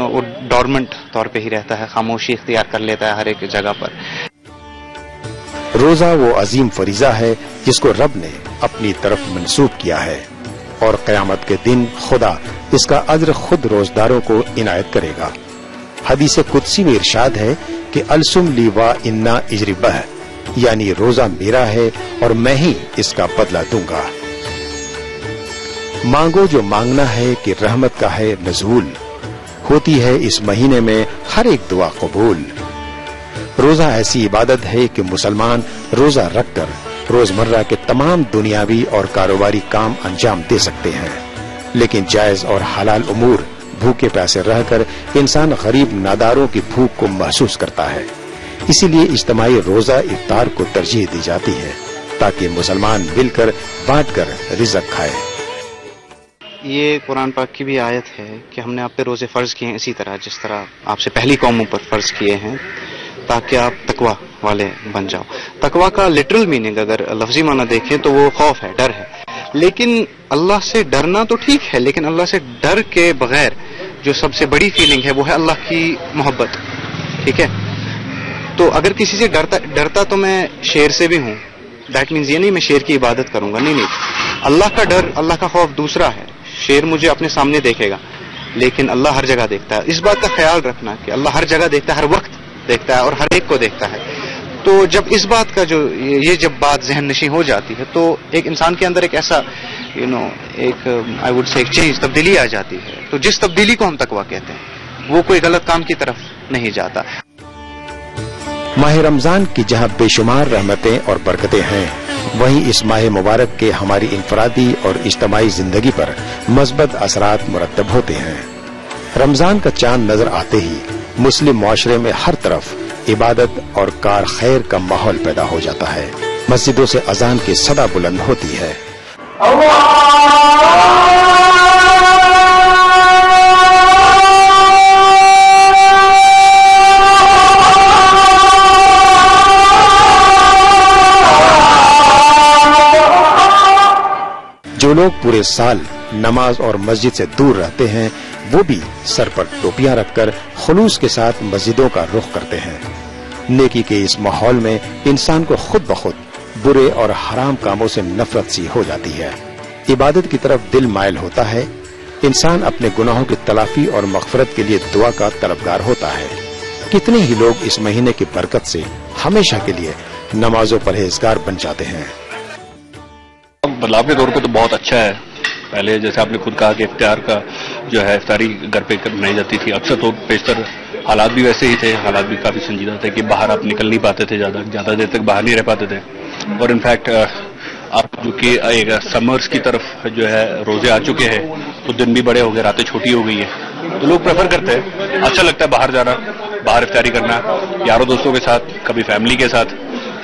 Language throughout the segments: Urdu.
وہ ڈورمنٹ طور پہ ہی رہتا ہے, خاموشی اختیار کر لیتا ہے ہر ایک جگہ پر. روزہ وہ عظیم فریضہ ہے جس کو رب نے اپنی طرف منسوب کیا ہے, اور قیامت کے دن خدا اس کا اجر خود روزداروں کو عنایت کرے گا. حدیث قدسی میں ارشاد ہے کہ السم لی وا انا اجری بہ, یعنی روزہ میرا ہے اور میں ہی اس کا بدلہ دوں گا. مانگو جو مانگنا ہے کہ رحمت کا ہے نزول, ہوتی ہے اس مہینے میں ہر ایک دعا قبول. روزہ ایسی عبادت ہے کہ مسلمان روزہ رکھ کر روزمرہ کے تمام دنیاوی اور کاروباری کام انجام دے سکتے ہیں, لیکن جائز اور حلال امور بھوکے پیاسے رہ کر انسان غریب ناداروں کی بھوک کو محسوس کرتا ہے. اسی لیے اجتماعی روزہ افطار کو ترجیح دی جاتی ہے تاکہ مسلمان مل کر بانٹ کر رزق کھائے. یہ قرآن پاک کی بھی آیت ہے کہ ہم نے آپ پہ روزے فرض کیے ہیں اسی طرح جس طرح آپ سے پہلی قوموں پر فرض کیے ہیں, تاکہ آپ تقوی والے بن جاؤ. تقوی کا لٹرل میننگ اگر لفظی معنی دیکھیں تو وہ خوف ہے, ڈر ہے. لیکن اللہ سے ڈرنا تو ٹھیک ہے, لیکن اللہ سے ڈر کے بغیر جو سب سے بڑی فیلنگ ہے وہ ہے اللہ کی محبت. ٹھیک ہے, تو اگر کسی سے ڈرتا تو میں شیر سے بھی ہوں, دیٹ مینز یہ نہیں میں شیر کی عبادت کروں گا, نہیں. اللہ کا ڈر, اللہ کا خوف دوسرا ہے. شیر مجھے اپنے سامنے دیکھے گا, لیکن اللہ ہر جگہ دیکھتا ہے. اس بات کا خیال رکھنا کہ اللہ ہر جگہ دیکھتا ہے, ہر وقت دیکھتا ہے اور ہر ایک کو دیکھتا ہے. تو جب اس بات کا جب بات ذہن نشین ہو جاتی ہے تو ایک انسان کے اندر ایک ایسا ایک آئی وڈ سے ایک چیز تبدیلی آ جاتی ہے. تو جس تبدیلی کو ہم تقویٰ کہتے ہیں وہ کوئی غلط کام کی طرف نہیں جاتا. ماہ رمضان کی جہاں بے شمار رحمتیں اور برکتیں ہیں, وہیں اس ماہ مبارک کے ہماری انفرادی اور اجتماعی زندگی پر مثبت اثرات مرتب ہوتے ہیں. رمضان کا چاند نظر آتے ہی مسلم معاشرے میں ہر طرف عبادت اور کار خیر کا ماحول پیدا ہو جاتا ہے. مسجدوں سے اذان کی صدا بلند ہوتی ہے. جو لوگ پورے سال نماز اور مسجد سے دور رہتے ہیں وہ بھی سر پر ٹوپیاں رکھ کر خلوص کے ساتھ مسجدوں کا رخ کرتے ہیں. نیکی کے اس ماحول میں انسان کو خود بخود برے اور حرام کاموں سے نفرت سی ہو جاتی ہے. عبادت کی طرف دل مائل ہوتا ہے. انسان اپنے گناہوں کی تلافی اور مغفرت کے لیے دعا کا طلبگار ہوتا ہے. کتنے ہی لوگ اس مہینے کی برکت سے ہمیشہ کے لیے نماز و پرہیزگار بن جاتے ہیں. بدلاؤ کے دور پہ تو بہت اچھا ہے. پہلے جیسے آپ نے خود کہا کہ افطار کا جو ہے افطاری گھر پہ بنائی جاتی تھی. اکثر تو بیشتر حالات بھی ویسے ہی تھے, حالات بھی کافی سنجیدہ تھے کہ باہر آپ نکل نہیں پاتے تھے, زیادہ دیر تک باہر نہیں رہ پاتے تھے. اور انفیکٹ آپ جو کہ ایک سمرز کی طرف جو ہے روزے آ چکے ہیں تو دن بھی بڑے ہو گئے, راتیں چھوٹی ہو گئی ہیں, تو لوگ پریفر کرتے ہیں, اچھا لگتا ہے باہر جانا, باہر افطاری کرنا یاروں دوستوں کے ساتھ, کبھی فیملی کے ساتھ.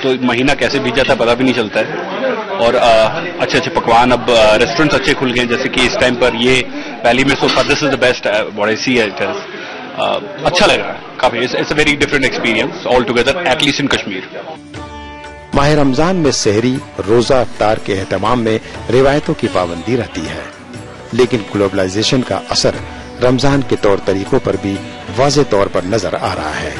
تو مہینہ کیسے بیت جاتا ہے پتہ بھی نہیں چلتا ہے. اور اچھے اچھے پکوان, اب ریسٹورینٹس اچھے کھل گئے ہیں, جیسے کہ اس ٹائم پر یہ پہلی میں so this is the best what I see it is. اچھا لگ رہا ہے کافی. It's a very different experience all together, at least in Kashmir. ماہ رمضان میں سحری, روزہ, افطار کے اہتمام میں روایتوں کی پابندی رہتی ہے, لیکن گلوبلائزیشن کا اثر رمضان کے طور طریقوں پر بھی واضح طور پر نظر آ رہا ہے.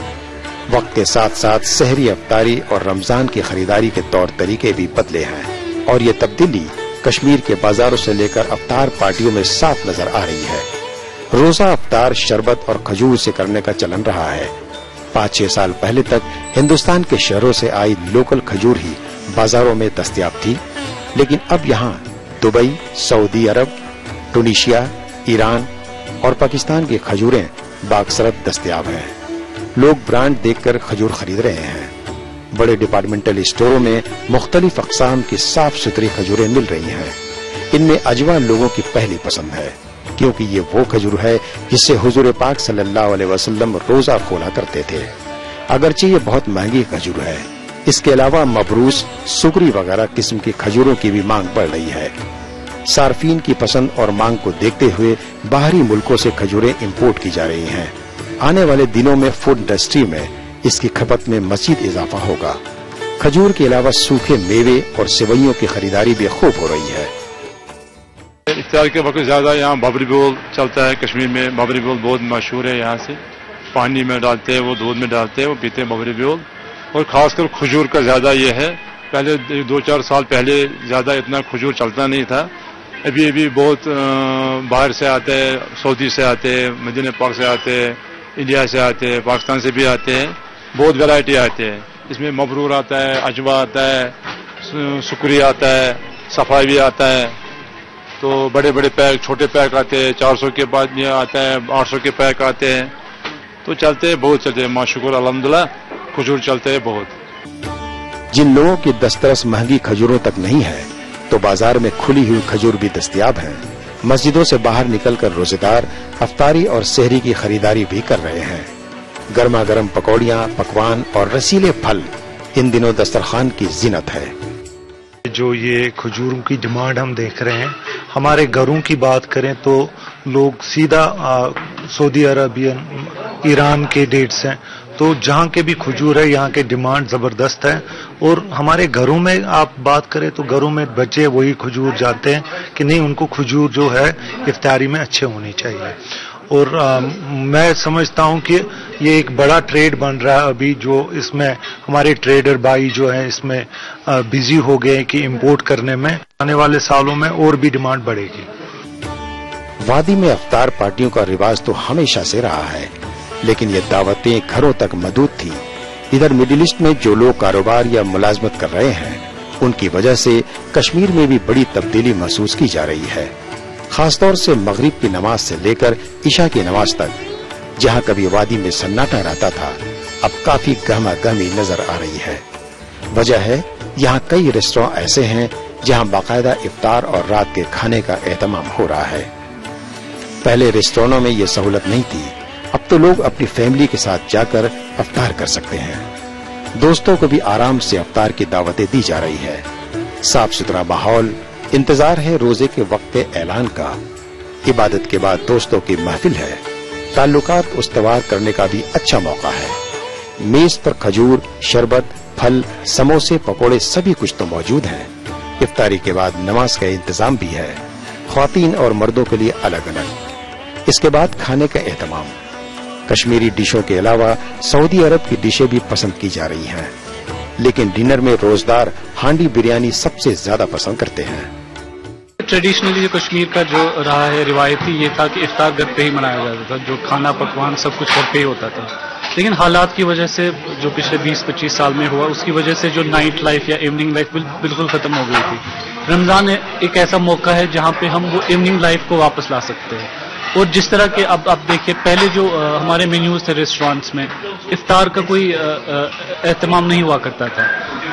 وقت کے ساتھ ساتھ سحری, افطاری اور رمضان کی خریداری کے طور طریقے بھی بدلے ہیں, اور یہ تبدیلی کشمیر کے بازاروں سے لے کر افطار پارٹیوں میں صاف نظر آ رہی ہے. روزہ افطار شربت اور کھجور سے کرنے کا چلن رہا ہے. 5-6 سال پہلے تک ہندوستان کے شہروں سے آئی لوکل کھجور ہی بازاروں میں دستیاب تھی, لیکن اب یہاں دبئی, سعودی عرب, ٹونیشیا, ایران اور پاکستان کی کھجوریں باکثرت دستیاب ہیں. لوگ برانڈ دیکھ کر کھجور خرید رہے ہیں. بڑے ڈپارٹمنٹل اسٹوروں میں مختلف اقسام کی صاف ستھری کھجوریں مل رہی ہیں. ان میں اجوا لوگوں کی پہلی پسند ہے, کیونکہ یہ وہ کھجور ہے جس سے حضور پاک صلی اللہ علیہ وسلم روزہ کھولا کرتے تھے. اگرچہ یہ بہت مہنگی کھجور ہے, اس کے علاوہ مبروس, سگری وغیرہ قسم کی کھجوروں کی بھی مانگ بڑھ رہی ہے. صارفین کی پسند اور مانگ کو دیکھتے ہوئے باہری ملکوں سے کھجوریں امپورٹ کی جا رہی ہیں. آنے والے دنوں میں فوڈ انڈسٹری میں اس کی کھپت میں مزید اضافہ ہوگا. کھجور کے علاوہ سوکھے میوے اور سوئیوں کی خریداری بھی خوب ہو رہی ہے. افطار کے وقت زیادہ یہاں بابری بول چلتا ہے. کشمیر میں بابری بول بہت مشہور ہے. یہاں سے پانی میں ڈالتے ہیں, وہ دودھ میں ڈالتے ہیں, وہ پیتے ہیں بابری بول. اور خاص کر کھجور کا زیادہ یہ ہے. پہلے 2-4 سال پہلے زیادہ اتنا کھجور چلتا نہیں تھا. ابھی بہت باہر سے آتے ہیں, سعودی سے آتے ہیں, مدینہ پاک سے آتے ہیں, انڈیا سے آتے ہیں, پاکستان سے بھی آتے ہیں. بہت ویرائٹی آتے ہیں. اس میں مبرور آتا ہے, اجوا آتا ہے, سکری آتا ہے, صفائی بھی آتا ہے. تو بڑے بڑے پیک, چھوٹے پیک آتے ہیں. 400 کے بعد یہ آتا ہے, 800 کے پیک آتے ہیں. تو چلتے ہیں, بہت چلتے ہیں. ماشاءاللہ الحمدللہ کھجور چلتے ہیں بہت. جن لوگوں کی دسترس مہنگی کھجوروں تک نہیں ہے تو بازار میں کھلی ہوئی کھجور بھی دستیاب ہیں. مسجدوں سے باہر نکل کر روزے دار افطاری اور سحری کی خریداری بھی کر رہے ہیں. گرما گرم پکوڑیاں, پکوان اور رسیلے پھل ان دنوں دسترخوان کی زینت ہے. جو یہ کھجوروں کی ڈیمانڈ ہم دیکھ رہے ہیں, ہمارے گھروں کی بات کریں تو لوگ سیدھا سعودی عربین, ایران کے ڈیٹس ہیں. تو جہاں کے بھی کھجور ہے یہاں کے ڈیمانڈ زبردست ہے. اور ہمارے گھروں میں آپ بات کریں تو گھروں میں بچے وہی کھجور جاتے ہیں کہ نہیں, ان کو کھجور جو ہے افطاری میں اچھے ہونی چاہیے. اور میں سمجھتا ہوں کہ یہ ایک بڑا ٹریڈ بن رہا ہے ابھی, جو اس میں ہمارے ٹریڈر بھائی جو ہیں اس میں بزی ہو گئے کہ امپورٹ کرنے میں. آنے والے سالوں میں اور بھی ڈیمانڈ بڑھے گی. وادی میں افطار پارٹیوں کا رواج تو ہمیشہ سے رہا ہے, لیکن یہ دعوتیں گھروں تک محدود تھی. ادھر مڈل ایسٹ میں جو لوگ کاروبار یا ملازمت کر رہے ہیں ان کی وجہ سے کشمیر میں بھی بڑی تبدیلی محسوس کی جا رہی ہے. خاص طور سے مغرب کی نماز سے لے کر عشاء کی نماز تک, جہاں کبھی وادی میں سناٹا رہتا تھا اب کافی گہما گہمی نظر آ رہی ہے. وجہ ہے یہاں کئی ریسٹوراں ایسے ہیں جہاں باقاعدہ افطار اور رات کے کھانے کا اہتمام ہو رہا ہے. پہلے ریسٹورانوں میں یہ سہولت نہیں تھی, اب تو لوگ اپنی فیملی کے ساتھ جا کر افطار کر سکتے ہیں. دوستوں کو بھی آرام سے افطار کی دعوتیں دی جا رہی ہے. صاف ستھرا ماحول, انتظار ہے روزے کے وقت اعلان کا. عبادت کے بعد دوستوں کی محفل ہے. تعلقات استوار کرنے کا بھی اچھا موقع ہے. میز پر کھجور, شربت, پھل, سموسے, پکوڑے سبھی کچھ تو موجود ہیں. افطاری کے بعد نماز کا انتظام بھی ہے, خواتین اور مردوں کے لیے الگ الگ. اس کے بعد کھانے کا اہتمام. کشمیری ڈشوں کے علاوہ سعودی عرب کی ڈشیں بھی پسند کی جا رہی ہیں, لیکن ڈنر میں روزدار ہانڈی بریانی سب سے زیادہ پسند کرتے ہیں. ٹریڈیشنلی جو کشمیر کا جو رہا ہے روایتی یہ تھا کہ افطار گھر پہ ہی منایا جاتا تھا. جو کھانا پکوان سب کچھ گھر پہ ہی ہوتا تھا. لیکن حالات کی وجہ سے جو پچھلے 20-25 سال میں ہوا, اس کی وجہ سے جو نائٹ لائف یا ایوننگ لائف بالکل ختم ہو گئی تھی. رمضان ایک ایسا موقع ہے جہاں پہ ہم وہ ایوننگ لائف کو واپس لا سکتے ہیں. اور جس طرح کے اب آپ دیکھیے, پہلے جو ہمارے مینیوز تھے ریسٹورانٹس میں, افطار کا کوئی اہتمام نہیں ہوا کرتا تھا.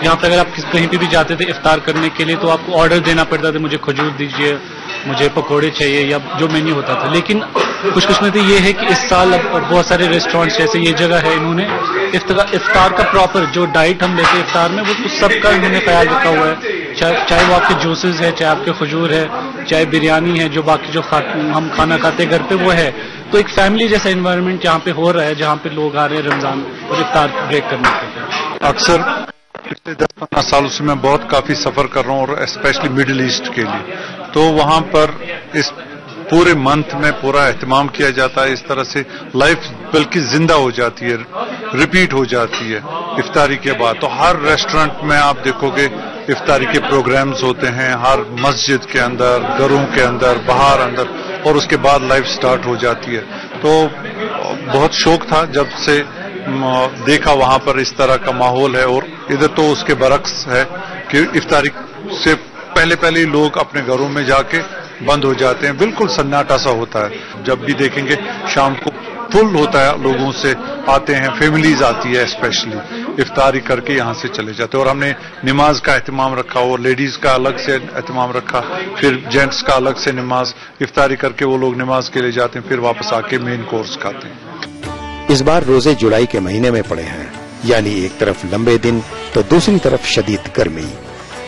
یہاں پہ اگر آپ کہیں پہ بھی جاتے تھے افطار کرنے کے لیے تو آپ کو آرڈر دینا پڑتا تھا, مجھے کھجور دیجیے, مجھے پکوڑے چاہیے, یا جو مینیو ہوتا تھا. لیکن خوش قسمتی یہ ہے کہ اس سال اب بہت سارے ریسٹورینٹس جیسے یہ جگہ ہے, انہوں نے افطار کا پراپر جو ڈائٹ ہم لیتے ہیں افطار میں, وہ سب کا انہوں نے خیال رکھا ہوا ہے. چاہے وہ آپ کے جوسز ہے, چاہے آپ کے کھجور ہے, چاہے بریانی ہے, جو باقی جو ہم کھانا کھاتے ہیں گھر پہ وہ ہے. تو ایک فیملی جیسا انوائرمنٹ جہاں پہ ہو رہا ہے, جہاں پہ لوگ آ رہے ہیں رمضان اور افطار بریک کرنے کے لیے. اکثر پچھلے 10-15 سالوں سے میں بہت کافی سفر کر رہا ہوں, اور اسپیشلی مڈل ایسٹ کے لیے. تو وہاں پر اس پورے منتھ میں پورا اہتمام کیا جاتا ہے. اس طرح سے لائف بلکہ زندہ ہو جاتی ہے, ریپیٹ ہو جاتی ہے افطاری کے بعد. تو ہر ریسٹورینٹ میں آپ دیکھو گے افطاری کے پروگرامز ہوتے ہیں, ہر مسجد کے اندر, گھروں کے اندر, باہر اندر, اور اس کے بعد لائف سٹارٹ ہو جاتی ہے. تو بہت شوق تھا جب سے دیکھا وہاں پر اس طرح کا ماحول ہے. اور ادھر تو اس کے برعکس ہے کہ افطاری سے پہلے لوگ اپنے گھروں میں جا کے بند ہو جاتے ہیں, بالکل سناٹا سا ہوتا ہے. جب بھی دیکھیں گے شام کو فل ہوتا ہے, لوگوں سے آتے ہیں, فیملیز آتی ہے اسپیشلی, افطاری کر کے یہاں سے چلے جاتے ہیں. اور ہم نے نماز کا اہتمام رکھا, اور لیڈیز کا الگ سے اہتمام رکھا, پھر جینٹس کا الگ سے نماز. افطاری کر کے وہ لوگ نماز کے لیے جاتے ہیں, پھر واپس آ کے مین کورس کھاتے ہیں. اس بار روزے جولائی کے مہینے میں پڑے ہیں, یعنی ایک طرف لمبے دن تو دوسری طرف شدید گرمی.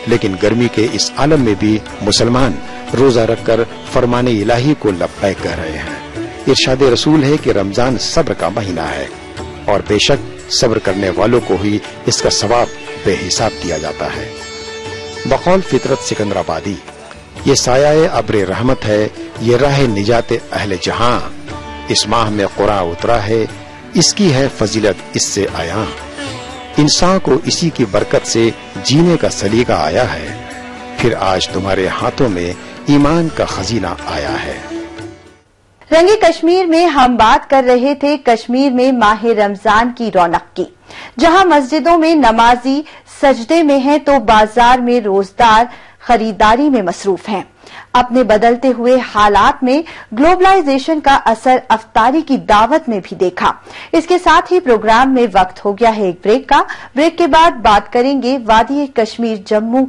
لیکن گرمی کے اس عالم میں بھی مسلمان روزہ رکھ کر فرمان الہی کو لبیک کہہ رہے ہیں. ارشاد رسول ہے کہ رمضان صبر کا مہینہ ہے, اور بے شک صبر کرنے والوں کو ہی اس کا ثواب بے حساب دیا جاتا ہے. بقول فطرت سکندر آبادی, یہ سایہ ابر رحمت ہے، یہ راہ نجات اہل جہاں، اس ماہ میں قرآن اترا ہے، اس کی ہے فضیلت اس سے آیا، انسان کو اسی کی برکت سے جینے کا سلیقہ آیا ہے، پھر آج تمہارے ہاتھوں میں ایمان کا خزینہ آیا ہے۔ رنگ کشمیر میں ہم بات کر رہے تھے کشمیر میں ماہ رمضان کی رونق کی، جہاں مسجدوں میں نمازی سجدے میں ہیں تو بازار میں روزدار خریداری میں مصروف ہیں۔ اپنے بدلتے ہوئے حالات میں گلوبلائزیشن کا اثر افطاری کی دعوت میں بھی دیکھا۔ اس کے ساتھ ہی پروگرام میں وقت ہو گیا ہے ایک بریک کا۔ بریک کے بعد بات کریں گے وادی کشمیر جموں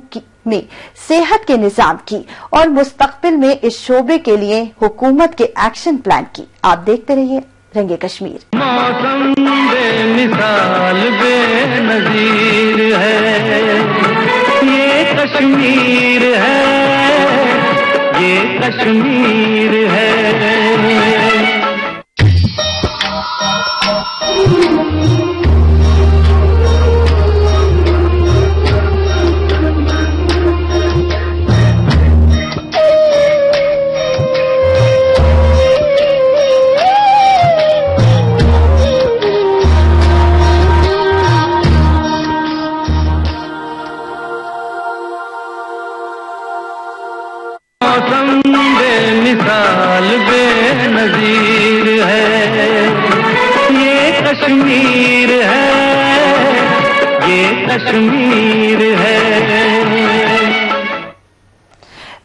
میں صحت کے نظام کی اور مستقبل میں اس شعبے کے لیے حکومت کے ایکشن پلان کی۔ آپ دیکھتے رہیے رنگ کشمیر۔ موسم بے مثال بے نظیر ہے، یہ کشمیر ہے، یہ کشمیر ہے۔ موسم بے مثال بے نظیر ہے، یہ کشمیر ہے، یہ کشمیر ہے۔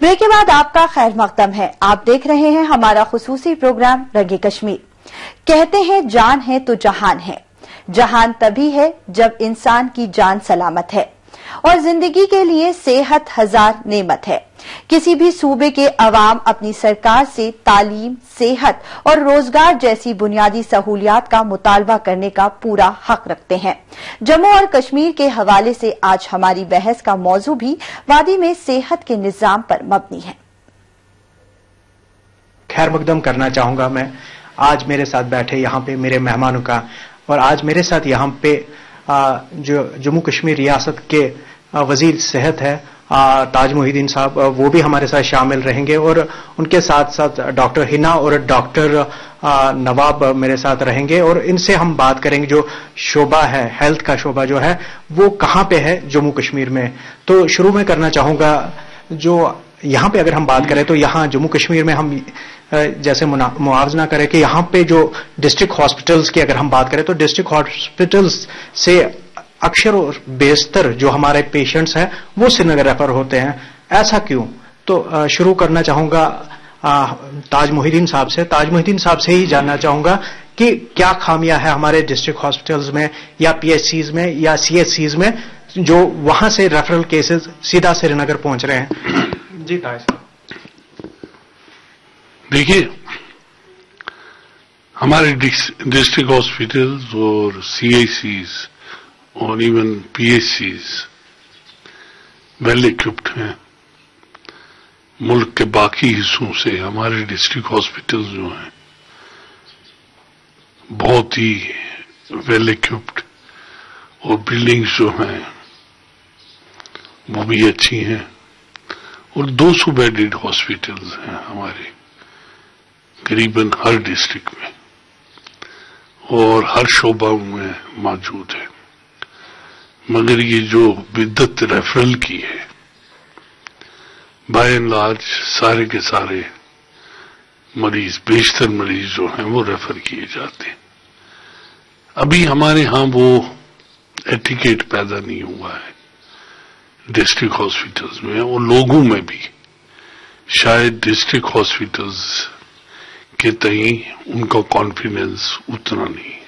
بریک کے بعد آپ کا خیر مقدم ہے۔ آپ دیکھ رہے ہیں ہمارا خصوصی پروگرام رنگ کشمیر۔ کہتے ہیں جان ہے تو جہان ہے، جہان تبھی ہے جب انسان کی جان سلامت ہے، اور زندگی کے لیے صحت ہزار نعمت ہے۔ کسی بھی صوبے کے عوام اپنی سرکار سے تعلیم، صحت اور روزگار جیسی بنیادی سہولیات کا مطالبہ کرنے کا پورا حق رکھتے ہیں۔ جموں اور کشمیر کے حوالے سے آج ہماری بحث کا موضوع بھی وادی میں صحت کے نظام پر مبنی ہے۔ خیر مقدم کرنا چاہوں گا میں آج میرے ساتھ بیٹھے یہاں پہ میرے مہمانوں کا، اور آج میرے ساتھ یہاں پہ جو جموں کشمیر ریاست کے وزیر صحت ہے تاج محی الدین صاحب، وہ بھی ہمارے ساتھ شامل رہیں گے، اور ان کے ساتھ ساتھ ڈاکٹر ہنا اور ڈاکٹر نواب میرے ساتھ رہیں گے، اور ان سے ہم بات کریں گے جو شعبہ ہے، ہیلتھ کا شعبہ جو ہے وہ کہاں پہ ہے جموں کشمیر میں۔ تو شروع میں کرنا چاہوں گا، جو یہاں پہ اگر ہم بات کریں تو یہاں جموں کشمیر میں ہم جیسے موازنہ کریں کہ یہاں پہ جو ڈسٹرکٹ ہاسپٹلز کی اگر ہم بات کریں تو ڈسٹرکٹ ہاسپٹلز سے اکثر اور بیشتر جو ہمارے پیشنٹس ہیں وہ سری نگر ریفر ہوتے ہیں۔ ایسا کیوں؟ تو شروع کرنا چاہوں گا تاج محی الدین صاحب سے۔ تاج محی الدین صاحب سے ہی جاننا چاہوں گا کہ کیا خامیاں ہیں ہمارے ڈسٹرکٹ ہاسپٹلز میں یا پی ایچ سیز میں یا سی ایچ سیز میں جو وہاں سے ریفرل کیسز سیدھا سری نگر پہنچ رہے ہیں۔ جی تاج صاحب۔ دیکھیے، ہمارے ڈسٹرکٹ ہاسپٹلز اور سی ایچ سیز اور even P H Cs well equipped ہیں۔ ملک کے باقی حصوں سے ہمارے ڈسٹرکٹ ہاسپٹلز جو ہیں بہت ہی ویل اکوپڈ، اور بلڈنگز جو ہیں وہ بھی اچھی ہیں، اور 200 بیڈڈ ہاسپٹلز ہیں ہمارے قریباً ہر ڈسٹرکٹ میں، اور ہر شعبہ میں موجود ہے۔ مگر یہ جو بدت ریفرل کی ہے، بائی اینڈ لارج سارے کے سارے مریض، بیشتر مریض جو ہیں وہ ریفر کیے جاتے ہیں۔ ابھی ہمارے ہاں وہ ایٹیکیٹ پیدا نہیں ہوا ہے ڈسٹرکٹ ہاسپٹلز میں، اور لوگوں میں بھی شاید ڈسٹرکٹ ہاسپٹلز کے تئیں ان کا کانفیڈنس اتنا نہیں ہے۔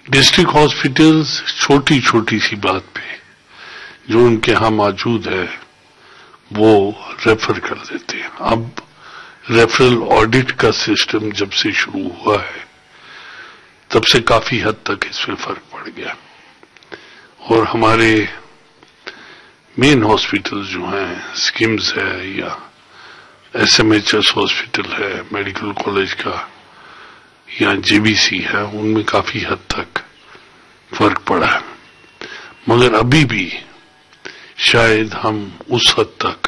ڈسٹرکٹ ہاسپٹلز چھوٹی چھوٹی سی بات پہ جو ان کے ہاں موجود ہے وہ ریفر کر دیتے ہیں۔ اب ریفرل آڈٹ کا سسٹم جب سے شروع ہوا ہے تب سے کافی حد تک اس میں فرق پڑ گیا، اور ہمارے مین ہاسپٹل جو ہیں، اسکمز ہے یا S M H S hospital ہے میڈیکل کالج کا یا جے بی سی ہے، ان میں کافی حد تک فرق پڑا ہے، مگر ابھی بھی شاید ہم اس حد تک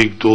1-2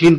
3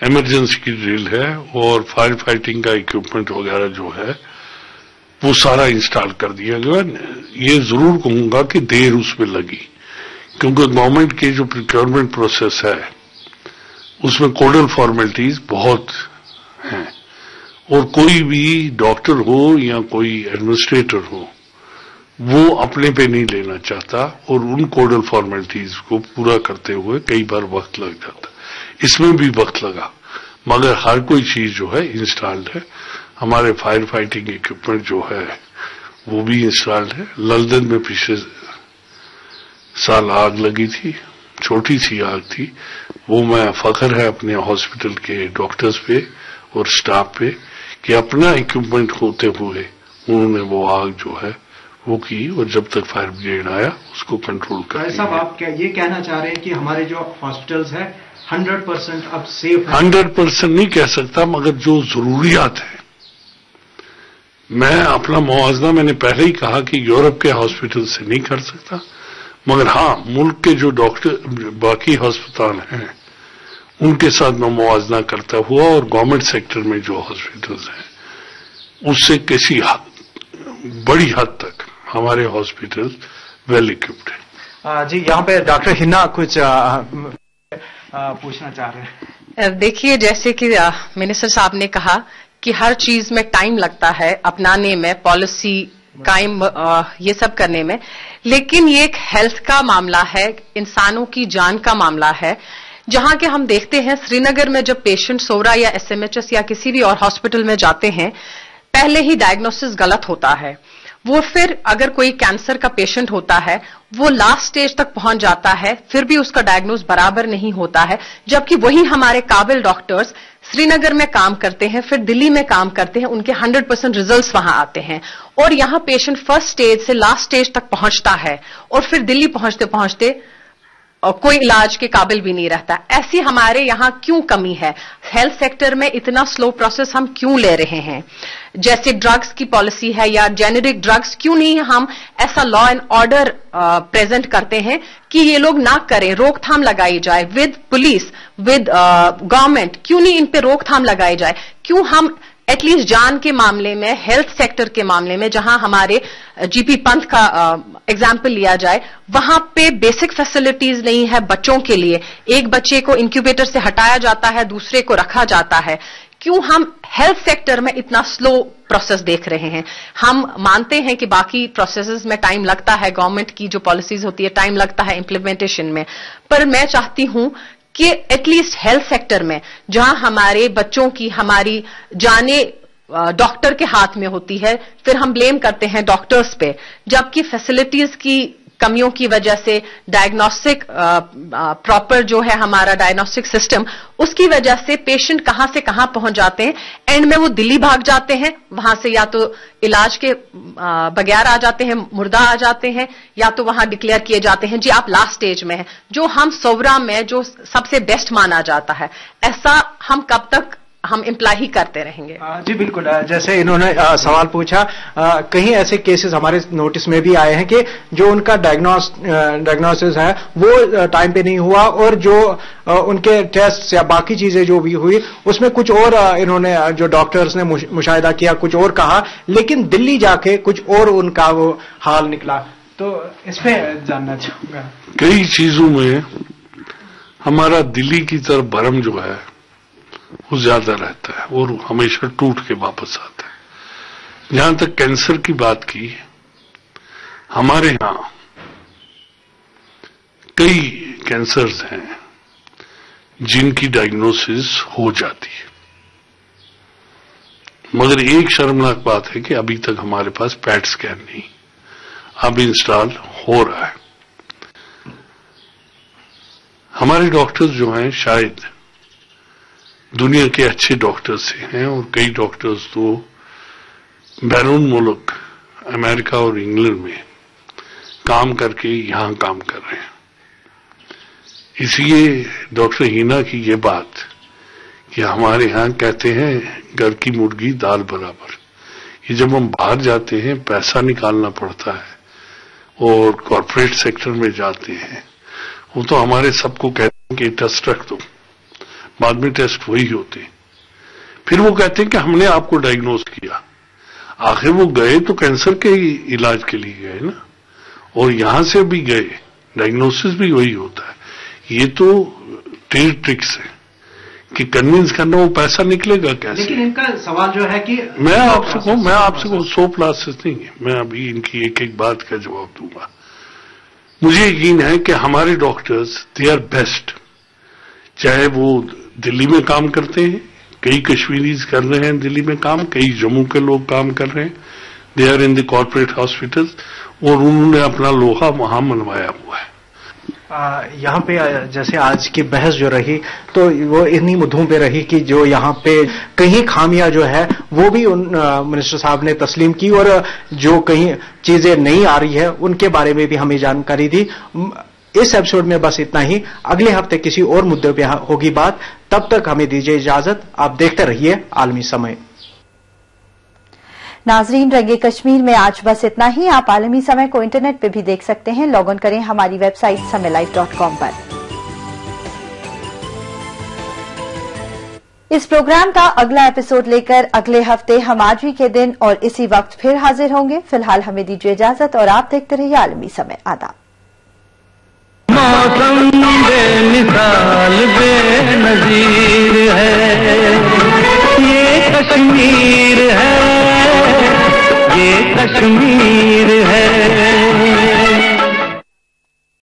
ایمرجنسی کی ڈرل ہے اور فائر فائٹنگ کا اکوپمنٹ وغیرہ جو ہے وہ سارا انسٹال کر دیا گیا. یہ ضرور کہوں گا کہ دیر اس میں لگی کیونکہ گورنمنٹ کے جو پروکیورمنٹ پروسیس ہے اس میں کوڈل فارمیلٹیز بہت ہیں اور کوئی بھی ڈاکٹر ہو یا کوئی ایڈمنسٹریٹر ہو وہ اپنے پہ نہیں لینا چاہتا اور ان کوڈل فارمیلٹیز کو پورا کرتے ہوئے کئی بار وقت لگ جاتا. اس میں بھی وقت لگا مگر ہر کوئی چیز جو ہے انسٹالڈ ہے. ہمارے فائر فائٹنگ اکوپمنٹ جو ہے وہ بھی انسٹالڈ ہے. لندن میں پچھلے سال آگ لگی تھی, چھوٹی سی آگ تھی, وہ میں فخر ہے اپنے ہاسپٹل کے ڈاکٹرز پہ اور سٹاف پہ کہ اپنا اکوپمنٹ ہوتے ہوئے انہوں نے وہ آگ جو ہے وہ کی اور جب تک فائر بریگیڈ آیا اس کو کنٹرول کر صاحب آپ یہ کہنا چاہ رہے ہیں کہ ہمارے جو ہاسپٹلز ہیں 100% اب سیف ہیں؟ 100% نہیں کہہ سکتا مگر جو ضروریات ہیں, میں اپنا موازنہ میں نے پہلے ہی کہا کہ یورپ کے ہاسپٹل سے نہیں کر سکتا مگر ہاں ملک کے جو ڈاکٹر باقی ہسپتال ہیں ان کے ساتھ میں موازنہ کرتا ہوا اور گورنمنٹ سیکٹر میں جو ہاسپٹلز ہیں اس سے کسی بڑی حد تک ہمارے ہاسپٹل ویل اکوپڈ ہیں. جی یہاں پہ ڈاکٹر ہنا کچھ پوچھنا چاہ رہے ہیں. دیکھیے جیسے کہ منسٹر صاحب نے کہا کہ ہر چیز میں ٹائم لگتا ہے اپنانے میں, پالیسی قائم یہ سب کرنے میں, لیکن یہ ایک ہیلتھ کا معاملہ ہے, انسانوں کی جان کا معاملہ ہے. جہاں کہ ہم دیکھتے ہیں سری نگر میں جب پیشنٹ سورا یا SMHS یا کسی بھی اور ہاسپٹل میں جاتے ہیں پہلے ہی ڈائگنوسس غلط ہوتا ہے. وہ پھر اگر کوئی کینسر کا پیشنٹ ہوتا ہے وہ لاسٹ سٹیج تک پہنچ جاتا ہے پھر بھی اس کا ڈائگنوز برابر نہیں ہوتا ہے, جبکہ وہی ہمارے قابل ڈاکٹرز سری نگر میں کام کرتے ہیں پھر دلی میں کام کرتے ہیں, ان کے 100% ریزلٹس وہاں آتے ہیں اور یہاں پیشنٹ فرسٹ سٹیج سے لاسٹ سٹیج تک پہنچتا ہے اور پھر دلی پہنچتے پہنچتے کوئی علاج کے قابل بھی نہیں رہتا. ایسی ہمارے یہاں کیوں کمی ہے؟ ہیلتھ سیکٹر میں اتنا سلو پروسیس ہم کیوں لے رہے ہیں؟ جیسے ڈرگز کی پالیسی ہے یا جینرک ڈرگز, کیوں نہیں ہم ایسا لا اینڈ آرڈر پریزنٹ کرتے ہیں کہ یہ لوگ نہ کریں, روک تھام لگائی جائے ود پولیس ود گورنمنٹ, کیوں نہیں ان پہ روک تھام لگائی جائے؟ کیوں ہم ایٹ لیسٹ جان کے معاملے میں, ہیلتھ سیکٹر کے معاملے میں, جہاں ہمارے GP پنتھ کا ایگزامپل لیا جائے وہاں پہ بیسک فیسلٹیز نہیں ہے بچوں کے لیے. ایک بچے کو انکیوبیٹر سے ہٹایا جاتا ہے, دوسرے کو رکھا جاتا ہے. کیوں ہم ہیلتھ سیکٹر میں اتنا سلو پروسیس دیکھ رہے ہیں؟ ہم مانتے ہیں کہ باقی پروسیسز میں ٹائم لگتا ہے, گورنمنٹ کی جو پالیسیز ہوتی ہے ٹائم لگتا ہے امپلیمنٹیشن میں, پر میں چاہتی ہوں کہ ایٹ لیسٹ ہیلتھ سیکٹر میں جہاں ہمارے بچوں کی ہماری جانیں ڈاکٹر کے ہاتھ میں ہوتی ہے, پھر ہم بلیم کرتے ہیں ڈاکٹرز پہ, جبکہ فیسلٹیز کی کمیوں کی وجہ سے ڈائگنوسٹک پراپر جو ہے ہمارا ڈائگنوسٹک سسٹم, اس کی وجہ سے پیشنٹ کہاں سے کہاں پہنچ جاتے ہیں, اینڈ میں وہ دلی بھاگ جاتے ہیں, وہاں سے یا تو علاج کے بغیر آ جاتے ہیں, مردہ آ جاتے ہیں, یا تو وہاں ڈکلیئر کیے جاتے ہیں جی آپ لاسٹ سٹیج میں ہیں, جو ہم سورا میں جو سب سے بیسٹ مانا جاتا ہے. ایسا ہم کب تک ہم امپلائی ہی کرتے رہیں گے؟ جی بالکل, جیسے انہوں نے سوال پوچھا, کہیں ایسے کیسز ہمارے نوٹس میں بھی آئے ہیں کہ جو ان کا ڈائگنوسس ہے وہ ٹائم پہ نہیں ہوا اور جو ان کے ٹیسٹ یا باقی چیزیں جو بھی ہوئی اس میں کچھ اور انہوں نے جو ڈاکٹرز نے مشاہدہ کیا کچھ اور کہا, لیکن دلی جا کے کچھ اور ان کا وہ حال نکلا. تو اس پہ جاننا چاہوں گا. کئی چیزوں میں ہمارا دلی کی طرف بھرم جو ہے وہ زیادہ رہتا ہے اور ہمیشہ ٹوٹ کے واپس آتا ہے. جہاں تک کینسر کی بات کی, ہمارے ہاں کئی کینسرز ہیں جن کی ڈائگنوسس ہو جاتی ہے, مگر ایک شرمناک بات ہے کہ ابھی تک ہمارے پاس پیٹ سکین نہیں, اب انسٹال ہو رہا ہے. ہمارے ڈاکٹرز جو ہیں شاید دنیا کے اچھے ڈاکٹرز سے ہیں اور کئی ڈاکٹرز تو بیرون ملک امریکہ اور انگلینڈ میں کام کر کے یہاں کام کر رہے ہیں. اس لیے ڈاکٹر ہینا کی یہ بات کہ ہمارے ہاں کہتے ہیں گھر کی مرغی دال برابر, یہ جب ہم باہر جاتے ہیں پیسہ نکالنا پڑتا ہے اور کارپوریٹ سیکٹر میں جاتے ہیں, وہ تو ہمارے سب کو کہتے ہیں کہ ٹسٹ رکھ دو, بعد میں ٹیسٹ وہی ہوتے ہیں. پھر وہ کہتے ہیں کہ ہم نے آپ کو ڈائگنوز کیا. آخر وہ گئے تو کینسر کے علاج کے لیے گئے نا, اور یہاں سے بھی گئے, ڈائگنوسس بھی وہی ہوتا ہے. یہ تو ٹرکس ہے کہ کنوینس کرنا, وہ پیسہ نکلے گا کیسے. لیکن ان کا سوال جو ہے کہ میں آپ سے کہوں 100 پلاسز نہیں ہے, میں ابھی ان کی ایک ایک بات کا جواب دوں گا. مجھے یقین ہے کہ ہمارے ڈاکٹرز دے آر بیسٹ, چاہے وہ دلی میں کام کرتے ہیں, کئی کشمیریز کر رہے ہیں دلی میں کام, کئی جموں کے لوگ کام کر رہے ہیں, they are in the corporate hospital, اور انہوں نے اپنا لوہا وہاں منوایا ہوا ہے. یہاں پہ جیسے آج کی بحث جو رہی تو وہ انہی مدعوں پہ رہی کہ جو یہاں پہ کہیں خامیاں جو ہے وہ بھی منسٹر صاحب نے تسلیم کی, اور جو کہیں چیزیں نہیں آ رہی ہے ان کے بارے میں بھی ہمیں جانکاری دی. اس ایپیسوڈ میں بس اتنا ہی, اگلے ہفتے کسی اور مدعے پہ ہوگی بات. تب تک ہمیں دیجیے اجازت, آپ دیکھتے رہیے عالمی سمے. ناظرین, رنگے کشمیر میں آج بس اتنا ہی. آپ عالمی سمے کو انٹرنیٹ پہ بھی دیکھ سکتے ہیں. لاگ ان کریں ہماری ویب سائٹ samelive.com پر. اس پروگرام کا اگلا ایپیسوڈ لے کر اگلے ہفتے ہم آج ہی کے دن اور اسی وقت پھر حاضر ہوں گے. فی الحال ہمیں دیجیے اجازت اور آپ دیکھتے رہیے عالمی سمے. آداب. موسم بے مثال بے نظیر ہے, یہ کشمیر ہے, یہ کشمیر ہے.